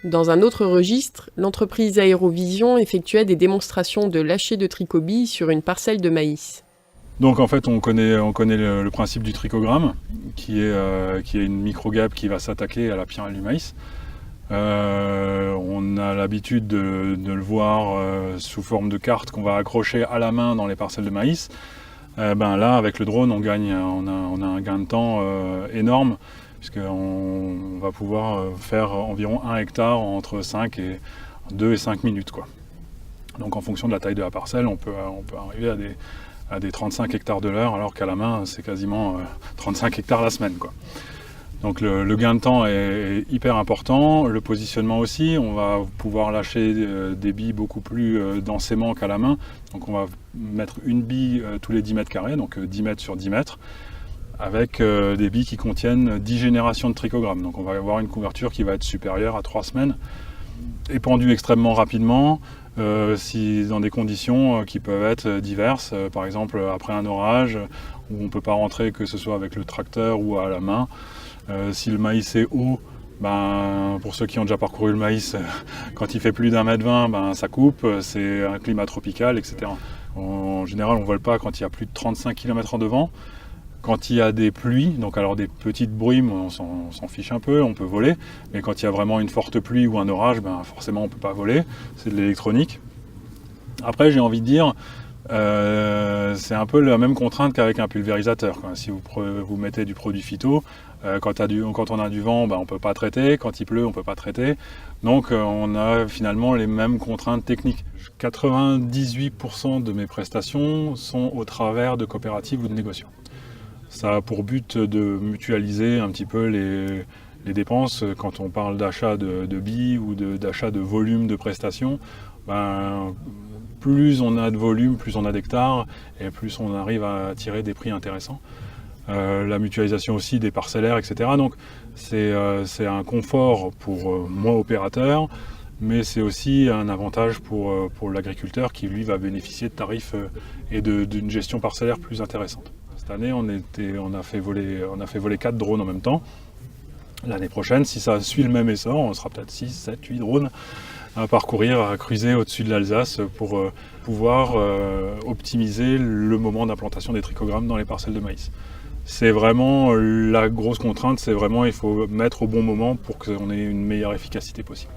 Dans un autre registre, l'entreprise Aérovision effectuait des démonstrations de lâcher de tricobilles sur une parcelle de maïs. Donc en fait on connaît le principe du trichogramme qui est une microgabe qui va s'attaquer à la pyrale du maïs. On a l'habitude de le voir sous forme de carte qu'on va accrocher à la main dans les parcelles de maïs. Là avec le drone on a un gain de temps énorme puisqu'on va pouvoir faire environ 1 hectare entre 2 et 5 minutes, quoi. Donc en fonction de la taille de la parcelle on peut arriver à des 35 hectares de l'heure, alors qu'à la main, c'est quasiment 35 hectares la semaine, quoi. Donc le gain de temps est hyper important, le positionnement aussi, on va pouvoir lâcher des billes beaucoup plus densément qu'à la main. Donc on va mettre une bille tous les 10 mètres carrés, donc 10 mètres sur 10 mètres, avec des billes qui contiennent 10 générations de trichogrammes. Donc on va avoir une couverture qui va être supérieure à 3 semaines, épandue extrêmement rapidement, si dans des conditions qui peuvent être diverses, par exemple après un orage où on ne peut pas rentrer que ce soit avec le tracteur ou à la main. Si le maïs est haut, pour ceux qui ont déjà parcouru le maïs, quand il fait plus d'1,20 m, ça coupe, c'est un climat tropical, etc. En général on ne vole pas quand il y a plus de 35 km en devant. Quand il y a des pluies, donc alors des petites brumes, on s'en fiche un peu, on peut voler. Mais quand il y a vraiment une forte pluie ou un orage, forcément on ne peut pas voler. C'est de l'électronique. Après, j'ai envie de dire, c'est un peu la même contrainte qu'avec un pulvérisateur, quoi. Si vous mettez du produit phyto, quand on a du vent, on ne peut pas traiter. Quand il pleut, on ne peut pas traiter. Donc on a finalement les mêmes contraintes techniques. 98% de mes prestations sont au travers de coopératives ou de négociants. Ça a pour but de mutualiser un petit peu les dépenses. Quand on parle d'achat de billes ou d'achat de volume de prestations, plus on a de volume, plus on a d'hectares et plus on arrive à tirer des prix intéressants. La mutualisation aussi des parcellaires, etc. Donc c'est un confort pour moi opérateur, mais c'est aussi un avantage pour l'agriculteur qui lui va bénéficier de tarifs et d'une gestion parcellaire plus intéressante. Cette année, on a fait voler 4 drones en même temps. L'année prochaine, si ça suit le même essor, on sera peut-être 6, 7, 8 drones à parcourir, à cruiser au-dessus de l'Alsace pour pouvoir optimiser le moment d'implantation des trichogrammes dans les parcelles de maïs. C'est vraiment la grosse contrainte, c'est vraiment il faut mettre au bon moment pour qu'on ait une meilleure efficacité possible.